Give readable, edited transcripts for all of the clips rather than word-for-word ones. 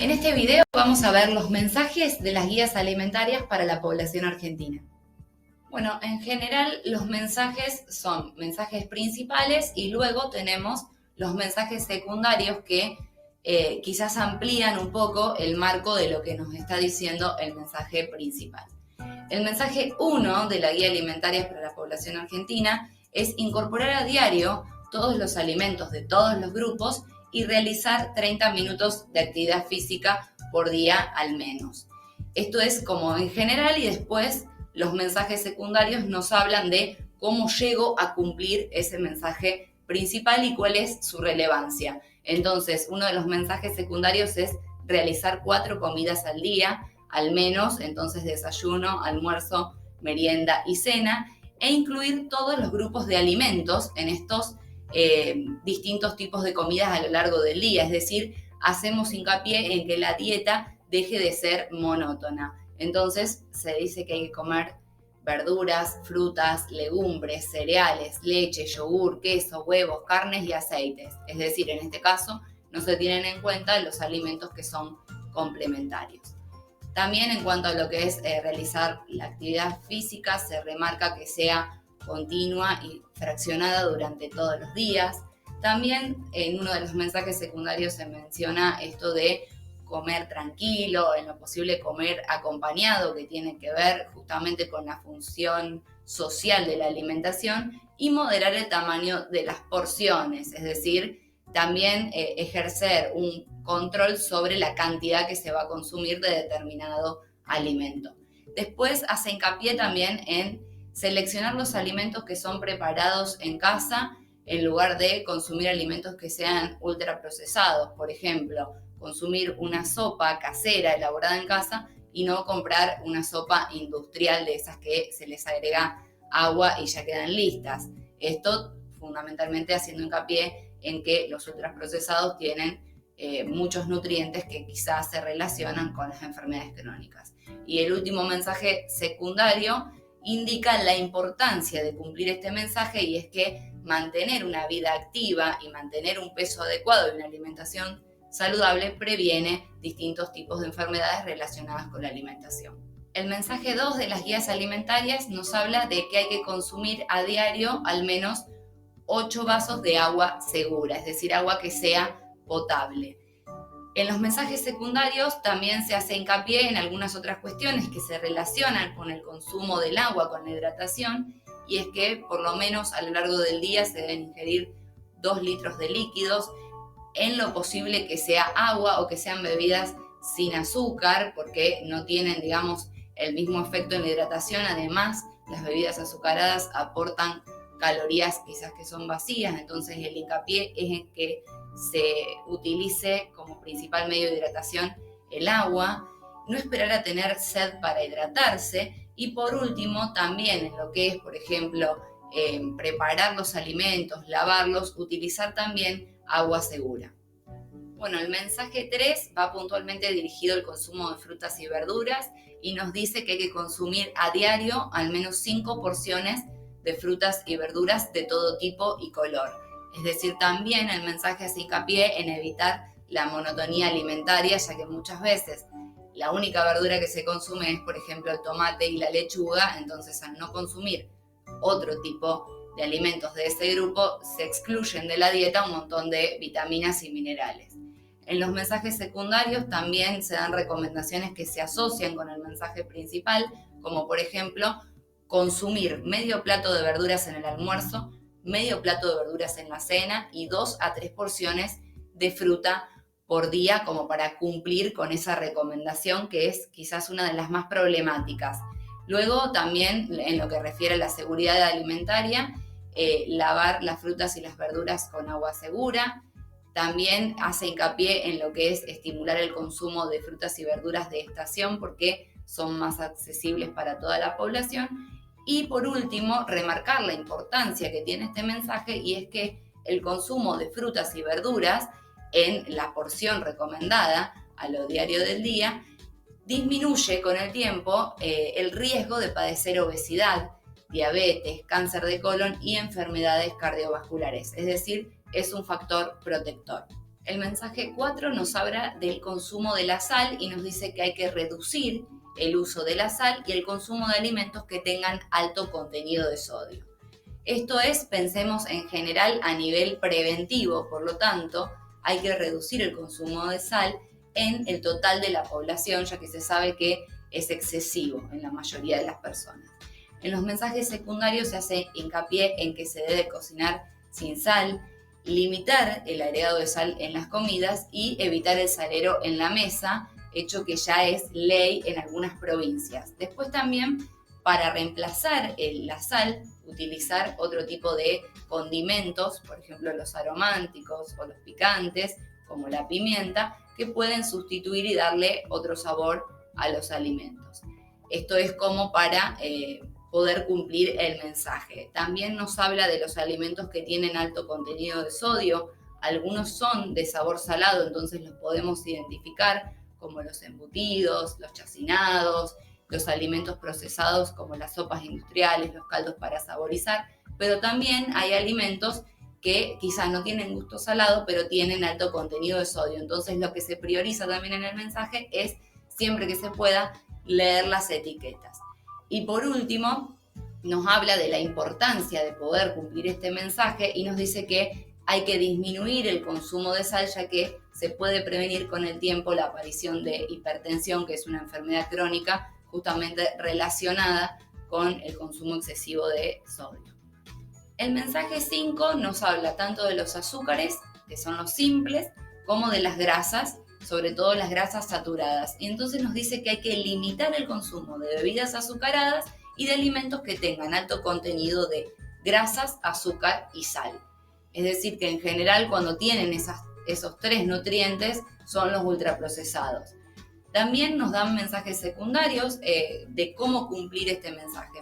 En este video vamos a ver los mensajes de las guías alimentarias para la población argentina. Bueno, en general los mensajes son mensajes principales y luego tenemos los mensajes secundarios que quizás amplían un poco el marco de lo que nos está diciendo el mensaje principal. El mensaje 1 de la guía alimentaria para la población argentina es incorporar a diario todos los alimentos de todos los grupos y realizar 30 minutos de actividad física por día al menos. Esto es como en general, y después los mensajes secundarios nos hablan de cómo llego a cumplir ese mensaje principal y cuál es su relevancia. Entonces, uno de los mensajes secundarios es realizar 4 comidas al día, al menos, entonces desayuno, almuerzo, merienda y cena, e incluir todos los grupos de alimentos en estos distintos tipos de comidas a lo largo del día. Es decir, hacemos hincapié en que la dieta deje de ser monótona. Entonces, se dice que hay que comer verduras, frutas, legumbres, cereales, leche, yogur, queso, huevos, carnes y aceites. Es decir, en este caso, no se tienen en cuenta los alimentos que son complementarios. También en cuanto a lo que es realizar la actividad física, se remarca que sea continua y fraccionada durante todos los días. También en uno de los mensajes secundarios se menciona esto de comer tranquilo, en lo posible comer acompañado, que tiene que ver justamente con la función social de la alimentación, y moderar el tamaño de las porciones, es decir, también ejercer un control sobre la cantidad que se va a consumir de determinado alimento. Después hace hincapié también en seleccionar los alimentos que son preparados en casa en lugar de consumir alimentos que sean ultraprocesados. Por ejemplo, consumir una sopa casera elaborada en casa y no comprar una sopa industrial de esas que se les agrega agua y ya quedan listas. Esto fundamentalmente haciendo hincapié en que los ultraprocesados tienen muchos nutrientes que quizás se relacionan con las enfermedades crónicas. Y el último mensaje secundario indica la importancia de cumplir este mensaje, y es que mantener una vida activa y mantener un peso adecuado y una alimentación saludable previene distintos tipos de enfermedades relacionadas con la alimentación. El mensaje 2 de las guías alimentarias nos habla de que hay que consumir a diario al menos 8 vasos de agua segura, es decir, agua que sea potable. En los mensajes secundarios también se hace hincapié en algunas otras cuestiones que se relacionan con el consumo del agua, con la hidratación, y es que por lo menos a lo largo del día se deben ingerir 2 litros de líquidos, en lo posible que sea agua o que sean bebidas sin azúcar, porque no tienen, digamos, el mismo efecto en la hidratación. Además, las bebidas azucaradas aportan calorías quizás que son vacías, entonces el hincapié es en que se utilice como principal medio de hidratación el agua, no esperar a tener sed para hidratarse, y por último también en lo que es, por ejemplo, preparar los alimentos, lavarlos, utilizar también agua segura. Bueno, el mensaje 3 va puntualmente dirigido al consumo de frutas y verduras y nos dice que hay que consumir a diario al menos 5 porciones de frutas y verduras de todo tipo y color. Es decir, también el mensaje hace hincapié en evitar la monotonía alimentaria, ya que muchas veces la única verdura que se consume es, por ejemplo, el tomate y la lechuga. Entonces, al no consumir otro tipo de alimentos de ese grupo, se excluyen de la dieta un montón de vitaminas y minerales. En los mensajes secundarios también se dan recomendaciones que se asocian con el mensaje principal, como por ejemplo, consumir medio plato de verduras en el almuerzo, medio plato de verduras en la cena y 2 a 3 porciones de fruta por día, como para cumplir con esa recomendación que es quizás una de las más problemáticas. Luego también en lo que refiere a la seguridad alimentaria, lavar las frutas y las verduras con agua segura. También hace hincapié en lo que es estimular el consumo de frutas y verduras de estación, porque son más accesibles para toda la población. Y por último, remarcar la importancia que tiene este mensaje, y es que el consumo de frutas y verduras en la porción recomendada a lo diario del día disminuye con el tiempo el riesgo de padecer obesidad, diabetes, cáncer de colon y enfermedades cardiovasculares. Es decir, es un factor protector. El mensaje 4 nos habla del consumo de la sal y nos dice que hay que reducir el uso de la sal y el consumo de alimentos que tengan alto contenido de sodio. Esto es, pensemos en general a nivel preventivo, por lo tanto, hay que reducir el consumo de sal en el total de la población, ya que se sabe que es excesivo en la mayoría de las personas. En los mensajes secundarios se hace hincapié en que se debe cocinar sin sal, limitar el agregado de sal en las comidas y evitar el salero en la mesa, hecho que ya es ley en algunas provincias. Después también, para reemplazar la sal, utilizar otro tipo de condimentos, por ejemplo los aromáticos o los picantes, como la pimienta, que pueden sustituir y darle otro sabor a los alimentos. Esto es como para poder cumplir el mensaje. También nos habla de los alimentos que tienen alto contenido de sodio. Algunos son de sabor salado, entonces los podemos identificar, como los embutidos, los chacinados, los alimentos procesados como las sopas industriales, los caldos para saborizar, pero también hay alimentos que quizás no tienen gusto salado, pero tienen alto contenido de sodio. Entonces lo que se prioriza también en el mensaje es, siempre que se pueda, leer las etiquetas. Y por último, nos habla de la importancia de poder cumplir este mensaje y nos dice que hay que disminuir el consumo de sal, ya que se puede prevenir con el tiempo la aparición de hipertensión, que es una enfermedad crónica justamente relacionada con el consumo excesivo de sodio. El mensaje 5 nos habla tanto de los azúcares, que son los simples, como de las grasas, sobre todo las grasas saturadas. Y entonces nos dice que hay que limitar el consumo de bebidas azucaradas y de alimentos que tengan alto contenido de grasas, azúcar y sal. Es decir, que en general cuando tienen esos tres nutrientes son los ultraprocesados. También nos dan mensajes secundarios de cómo cumplir este mensaje.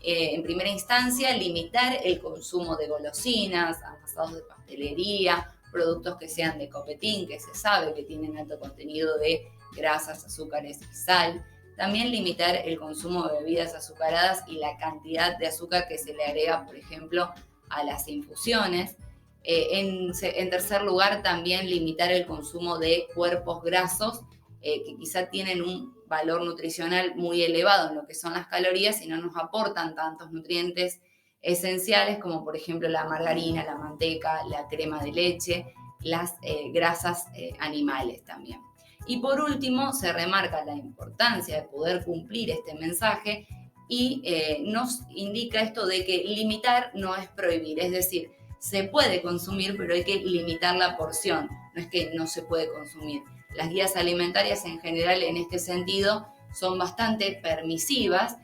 En primera instancia, limitar el consumo de golosinas, amasados de pastelería, productos que sean de copetín, que se sabe que tienen alto contenido de grasas, azúcares y sal. También limitar el consumo de bebidas azucaradas y la cantidad de azúcar que se le agrega, por ejemplo, a las infusiones. En tercer lugar, también limitar el consumo de cuerpos grasos que quizá tienen un valor nutricional muy elevado en lo que son las calorías y no nos aportan tantos nutrientes esenciales como por ejemplo la margarina, la manteca, la crema de leche, las grasas animales también. Y por último, se remarca la importancia de poder cumplir este mensaje y nos indica esto de que limitar no es prohibir, es decir, se puede consumir, pero hay que limitar la porción, no es que no se puede consumir. Las guías alimentarias en general en este sentido son bastante permisivas,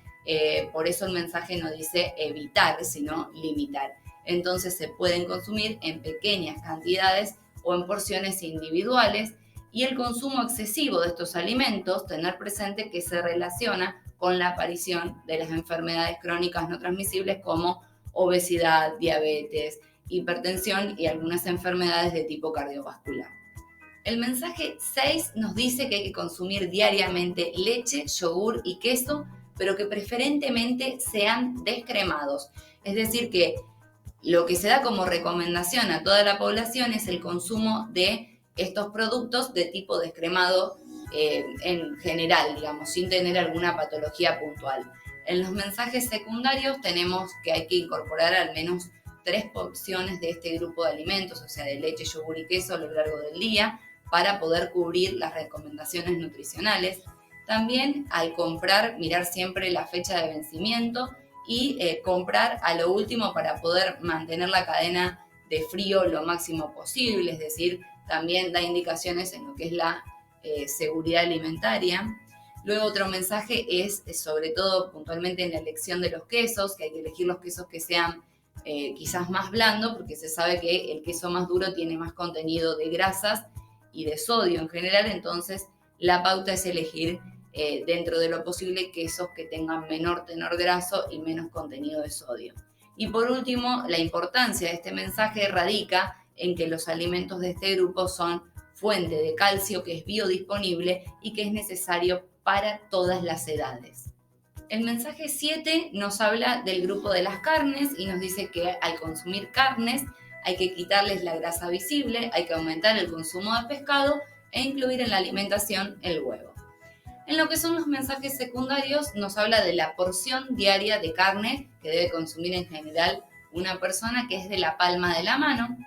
por eso el mensaje no dice evitar, sino limitar. Entonces se pueden consumir en pequeñas cantidades o en porciones individuales y el consumo excesivo de estos alimentos, tener presente que se relaciona con la aparición de las enfermedades crónicas no transmisibles como obesidad, diabetes, hipertensión y algunas enfermedades de tipo cardiovascular. El mensaje 6 nos dice que hay que consumir diariamente leche, yogur y queso, pero que preferentemente sean descremados. Es decir, que lo que se da como recomendación a toda la población es el consumo de estos productos de tipo descremado en general, digamos, sin tener alguna patología puntual. En los mensajes secundarios tenemos que hay que incorporar al menos 3 porciones de este grupo de alimentos, o sea, de leche, yogur y queso a lo largo del día, para poder cubrir las recomendaciones nutricionales. También al comprar, mirar siempre la fecha de vencimiento y comprar a lo último para poder mantener la cadena de frío lo máximo posible, es decir, también da indicaciones en lo que es la seguridad alimentaria. Luego otro mensaje es sobre todo puntualmente en la elección de los quesos, que hay que elegir los quesos que sean quizás más blandos, porque se sabe que el queso más duro tiene más contenido de grasas y de sodio en general, entonces la pauta es elegir dentro de lo posible quesos que tengan menor tenor graso y menos contenido de sodio. Y por último, la importancia de este mensaje radica en que los alimentos de este grupo son fuente de calcio que es biodisponible y que es necesario para todas las edades. El mensaje 7 nos habla del grupo de las carnes y nos dice que al consumir carnes hay que quitarles la grasa visible, hay que aumentar el consumo de pescado e incluir en la alimentación el huevo. En lo que son los mensajes secundarios, nos habla de la porción diaria de carne que debe consumir en general una persona, que es de la palma de la mano.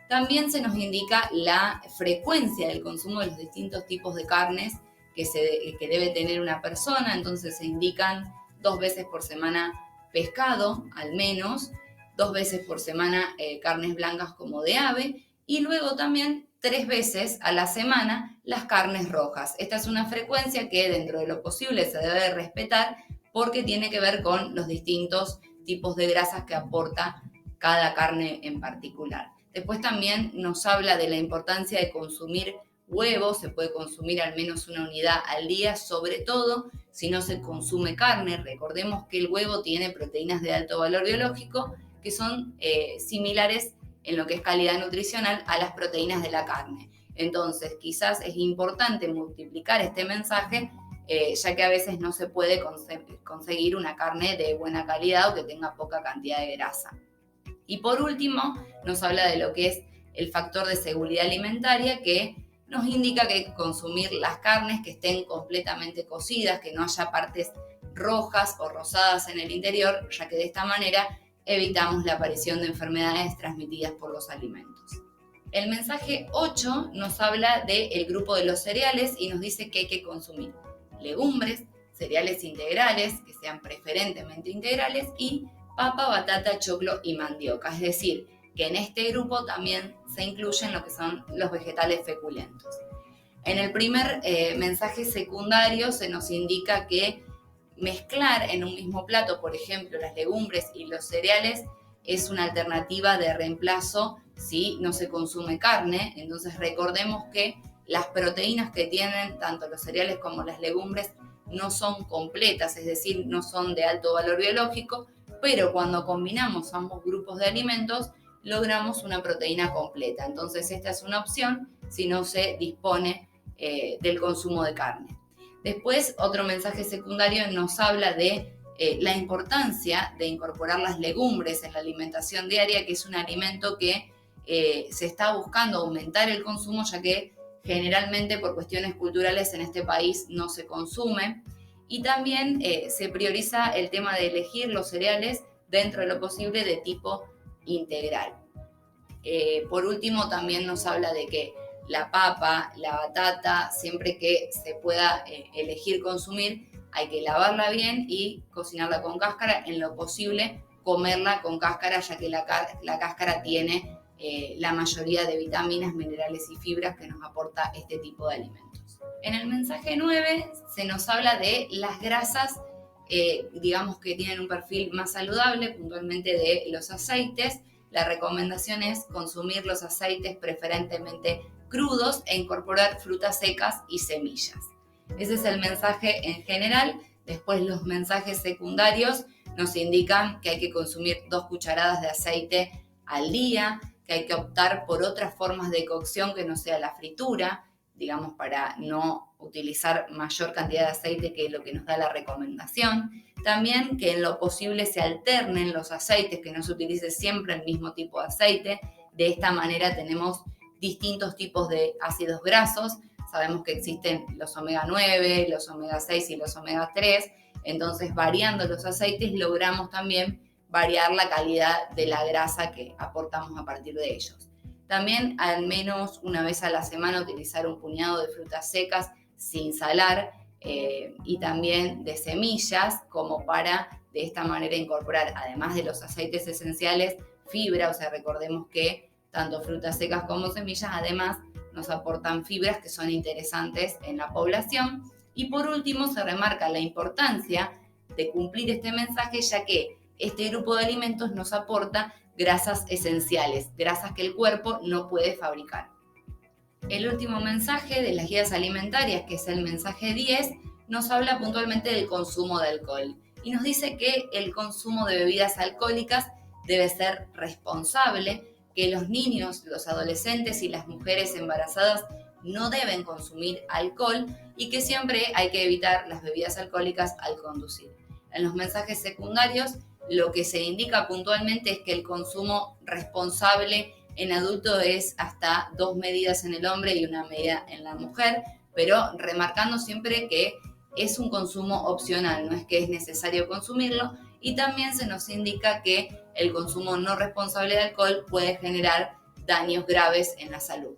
También se nos indica la frecuencia del consumo de los distintos tipos de carnes que debe tener una persona. Entonces se indican 2 veces por semana pescado, al menos, 2 veces por semana carnes blancas como de ave, y luego también 3 veces a la semana las carnes rojas. Esta es una frecuencia que dentro de lo posible se debe respetar porque tiene que ver con los distintos tipos de grasas que aporta cada carne en particular. Después también nos habla de la importancia de consumir huevos, se puede consumir al menos una unidad al día, sobre todo si no se consume carne. Recordemos que el huevo tiene proteínas de alto valor biológico que son similares en lo que es calidad nutricional a las proteínas de la carne. Entonces, quizás es importante multiplicar este mensaje, ya que a veces no se puede conseguir una carne de buena calidad o que tenga poca cantidad de grasa. Y por último, nos habla de lo que es el factor de seguridad alimentaria, que nos indica que hay que consumir las carnes que estén completamente cocidas, que no haya partes rojas o rosadas en el interior, ya que de esta manera evitamos la aparición de enfermedades transmitidas por los alimentos. El mensaje 8 nos habla del grupo de los cereales y nos dice que hay que consumir legumbres, cereales integrales, que sean preferentemente integrales, y papa, batata, choclo y mandioca. Es decir, que en este grupo también se incluyen lo que son los vegetales feculentos. En el primer mensaje secundario se nos indica que mezclar en un mismo plato, por ejemplo, las legumbres y los cereales, es una alternativa de reemplazo si no se consume carne. Entonces recordemos que las proteínas que tienen tanto los cereales como las legumbres no son completas, es decir, no son de alto valor biológico, pero cuando combinamos ambos grupos de alimentos logramos una proteína completa. Entonces esta es una opción si no se dispone del consumo de carne. Después, otro mensaje secundario nos habla de la importancia de incorporar las legumbres en la alimentación diaria, que es un alimento que se está buscando aumentar el consumo, ya que generalmente por cuestiones culturales en este país no se consume. Y también se prioriza el tema de elegir los cereales dentro de lo posible de tipo integral. Por último, también nos habla de que la papa, la batata, siempre que se pueda elegir consumir, hay que lavarla bien y cocinarla con cáscara. En lo posible, comerla con cáscara, ya que la cáscara tiene la mayoría de vitaminas, minerales y fibras que nos aporta este tipo de alimentos. En el mensaje 9 se nos habla de las grasas, digamos que tienen un perfil más saludable, puntualmente de los aceites. La recomendación es consumir los aceites preferentemente crudos e incorporar frutas secas y semillas. Ese es el mensaje en general. Después los mensajes secundarios nos indican que hay que consumir 2 cucharadas de aceite al día, que hay que optar por otras formas de cocción que no sea la fritura, digamos, para no utilizar mayor cantidad de aceite que lo que nos da la recomendación. También que en lo posible se alternen los aceites, que no se utilice siempre el mismo tipo de aceite. De esta manera tenemos distintos tipos de ácidos grasos. Sabemos que existen los omega 9, los omega 6 y los omega 3. Entonces, variando los aceites, logramos también variar la calidad de la grasa que aportamos a partir de ellos. También, al menos una vez a la semana, utilizar un puñado de frutas secas sin salar y también de semillas, como para de esta manera incorporar, además de los aceites esenciales, fibra. O sea, recordemos que tanto frutas secas como semillas además nos aportan fibras que son interesantes en la población. Y por último, se remarca la importancia de cumplir este mensaje, ya que este grupo de alimentos nos aporta grasas esenciales, grasas que el cuerpo no puede fabricar. El último mensaje de las guías alimentarias, que es el mensaje 10, nos habla puntualmente del consumo de alcohol y nos dice que el consumo de bebidas alcohólicas debe ser responsable, que los niños, los adolescentes y las mujeres embarazadas no deben consumir alcohol y que siempre hay que evitar las bebidas alcohólicas al conducir. En los mensajes secundarios, lo que se indica puntualmente es que el consumo responsable En adulto es hasta 2 medidas en el hombre y 1 medida en la mujer, pero remarcando siempre que es un consumo opcional, no es que es necesario consumirlo, y también se nos indica que el consumo no responsable de alcohol puede generar daños graves en la salud.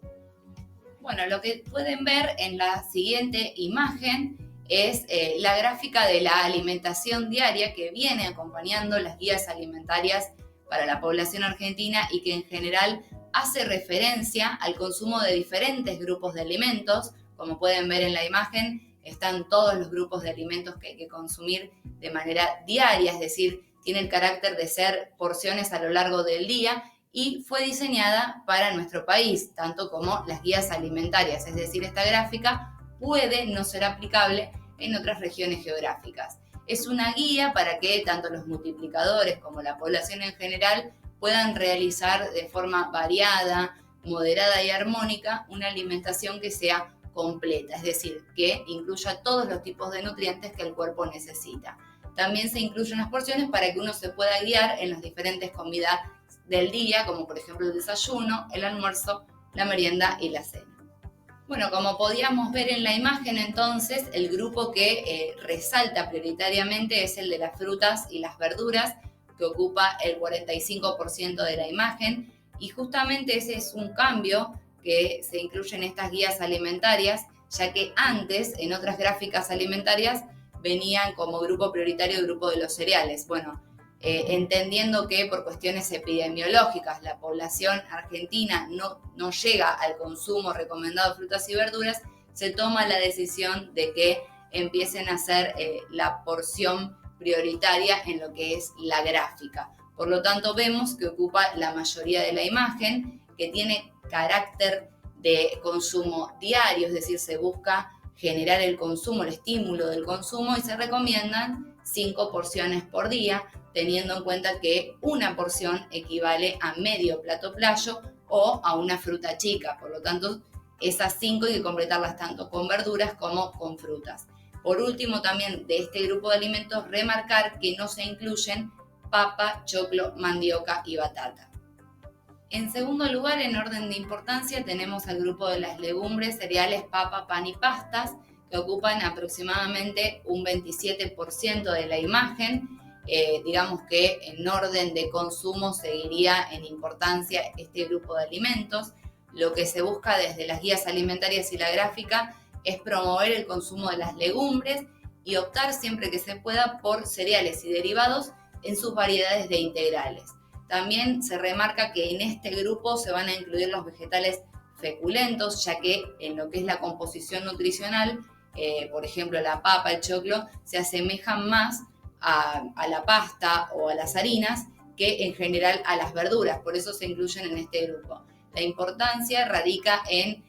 Bueno, lo que pueden ver en la siguiente imagen es la gráfica de la alimentación diaria que viene acompañando las guías alimentarias para la población argentina y que en general hace referencia al consumo de diferentes grupos de alimentos. Como pueden ver en la imagen, están todos los grupos de alimentos que hay que consumir de manera diaria, es decir, tiene el carácter de ser porciones a lo largo del día y fue diseñada para nuestro país, tanto como las guías alimentarias, es decir, esta gráfica puede no ser aplicable en otras regiones geográficas. Es una guía para que tanto los multiplicadores como la población en general puedan realizar de forma variada, moderada y armónica una alimentación que sea completa, es decir, que incluya todos los tipos de nutrientes que el cuerpo necesita. También se incluyen las porciones para que uno se pueda guiar en las diferentes comidas del día, como por ejemplo el desayuno, el almuerzo, la merienda y la cena. Bueno, como podíamos ver en la imagen entonces, el grupo que resalta prioritariamente es el de las frutas y las verduras, que ocupa el 45% de la imagen, y justamente ese es un cambio que se incluye en estas guías alimentarias, ya que antes en otras gráficas alimentarias venían como grupo prioritario el grupo de los cereales. Bueno, entendiendo que por cuestiones epidemiológicas la población argentina no llega al consumo recomendado de frutas y verduras, se toma la decisión de que empiecen a ser la porción prioritaria en lo que es la gráfica. Por lo tanto, vemos que ocupa la mayoría de la imagen, que tiene carácter de consumo diario, es decir, se busca generar el consumo, el estímulo del consumo, y se recomiendan 5 porciones por día, teniendo en cuenta que una porción equivale a medio plato playo o a una fruta chica. Por lo tanto, esas 5 hay que completarlas tanto con verduras como con frutas. Por último, también de este grupo de alimentos, remarcar que no se incluyen papa, choclo, mandioca y batata. En segundo lugar, en orden de importancia, tenemos al grupo de las legumbres, cereales, papa, pan y pastas, que ocupan aproximadamente un 27% de la imagen. Digamos que en orden de consumo seguiría en importancia este grupo de alimentos. Lo que se busca desde las guías alimentarias y la gráfica es promover el consumo de las legumbres y optar siempre que se pueda por cereales y derivados en sus variedades de integrales. También se remarca que en este grupo se van a incluir los vegetales feculentos, ya que en lo que es la composición nutricional, por ejemplo la papa, el choclo, se asemejan más a la pasta o a las harinas que en general a las verduras, por eso se incluyen en este grupo. La importancia radica en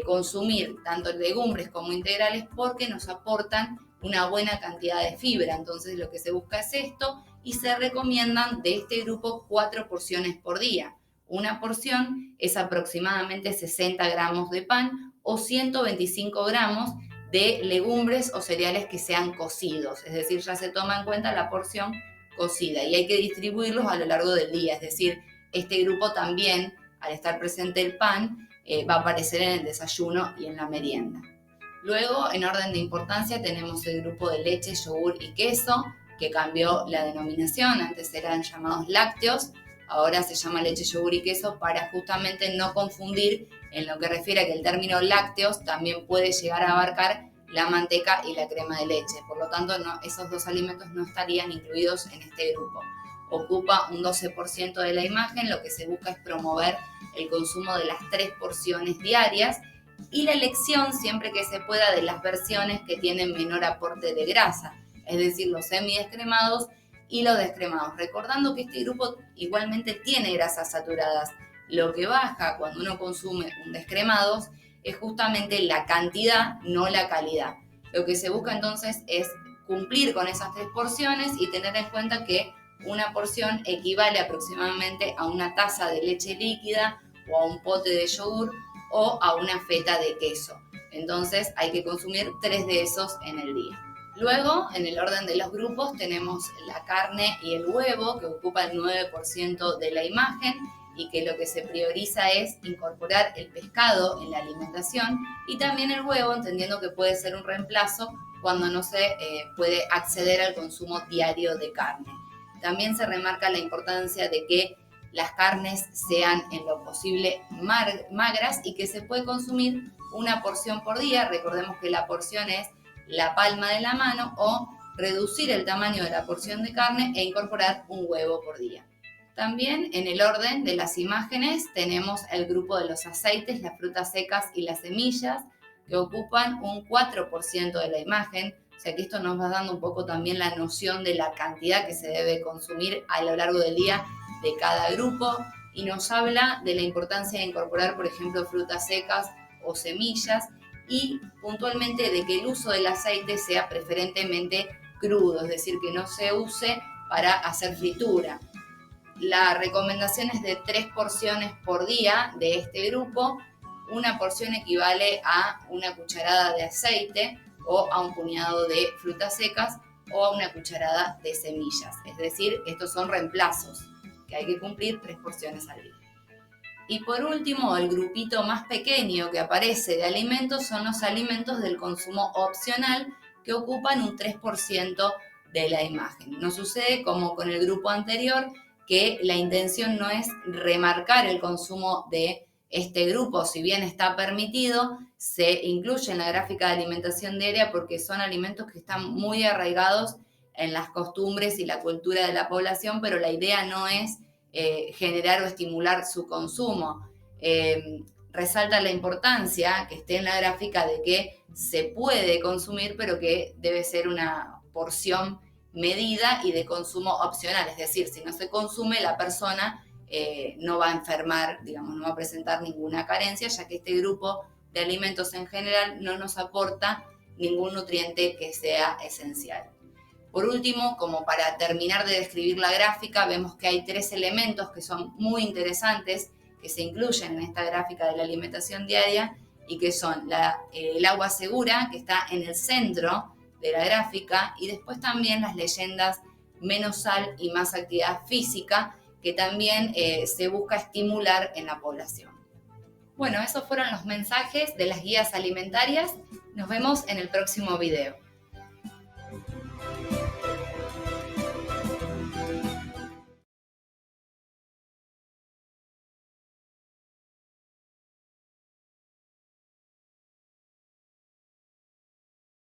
consumir tanto legumbres como integrales porque nos aportan una buena cantidad de fibra, entonces lo que se busca es esto y se recomiendan de este grupo 4 porciones por día. Una porción es aproximadamente 60 gramos de pan o 125 gramos de legumbres o cereales que sean cocidos, es decir, ya se toma en cuenta la porción cocida y hay que distribuirlos a lo largo del día, es decir, este grupo también, al estar presente el pan, va a aparecer en el desayuno y en la merienda. Luego, en orden de importancia, tenemos el grupo de leche, yogur y queso, que cambió la denominación, antes eran llamados lácteos, ahora se llama leche, yogur y queso para justamente no confundir en lo que refiere a que el término lácteos también puede llegar a abarcar la manteca y la crema de leche. Por lo tanto, esos dos alimentos no estarían incluidos en este grupo. Ocupa un 12% de la imagen, lo que se busca es promover el consumo de las 3 porciones diarias y la elección, siempre que se pueda, de las versiones que tienen menor aporte de grasa, es decir, los semidescremados y los descremados. Recordando que este grupo igualmente tiene grasas saturadas. Lo que baja cuando uno consume un descremados es justamente la cantidad, no la calidad. Lo que se busca entonces es cumplir con esas 3 porciones y tener en cuenta que una porción equivale aproximadamente a una taza de leche líquida o a un pote de yogur o a una feta de queso. Entonces hay que consumir 3 de esos en el día. Luego, en el orden de los grupos, tenemos la carne y el huevo, que ocupa el 9% de la imagen. y que lo que se prioriza es incorporar el pescado en la alimentación y también el huevo, entendiendo que puede ser un reemplazo cuando no se puede acceder al consumo diario de carne. También se remarca la importancia de que las carnes sean en lo posible magras y que se puede consumir una porción por día. Recordemos que la porción es la palma de la mano, o reducir el tamaño de la porción de carne e incorporar un huevo por día. También en el orden de las imágenes tenemos el grupo de los aceites, las frutas secas y las semillas, que ocupan un 4% de la imagen. O sea que esto nos va dando un poco también la noción de la cantidad que se debe consumir a lo largo del día de cada grupo, y nos habla de la importancia de incorporar, por ejemplo, frutas secas o semillas, y puntualmente de que el uso del aceite sea preferentemente crudo, es decir, que no se use para hacer fritura. La recomendación es de 3 porciones por día de este grupo. Una porción equivale a una cucharada de aceite o a un puñado de frutas secas o a una cucharada de semillas. Es decir, estos son reemplazos que hay que cumplir 3 porciones al día. Y por último, el grupito más pequeño que aparece de alimentos son los alimentos del consumo opcional, que ocupan un 3% de la imagen. No sucede como con el grupo anterior, que la intención no es remarcar el consumo de este grupo. Si bien está permitido, se incluye en la gráfica de alimentación diaria porque son alimentos que están muy arraigados en las costumbres y la cultura de la población, pero la idea no es generar o estimular su consumo. Resalta la importancia que esté en la gráfica de que se puede consumir, pero que debe ser una porción medida y de consumo opcional. Es decir, si no se consume, la persona no va a enfermar, digamos, no va a presentar ninguna carencia, ya que este grupo de alimentos en general no nos aporta ningún nutriente que sea esencial. Por último, como para terminar de describir la gráfica, vemos que hay 3 elementos que son muy interesantes, que se incluyen en esta gráfica de la alimentación diaria, y que son el agua segura, que está en el centro de la gráfica, y después también las leyendas menos sal y más actividad física, que también se busca estimular en la población. Bueno, esos fueron los mensajes de las guías alimentarias. Nos vemos en el próximo video.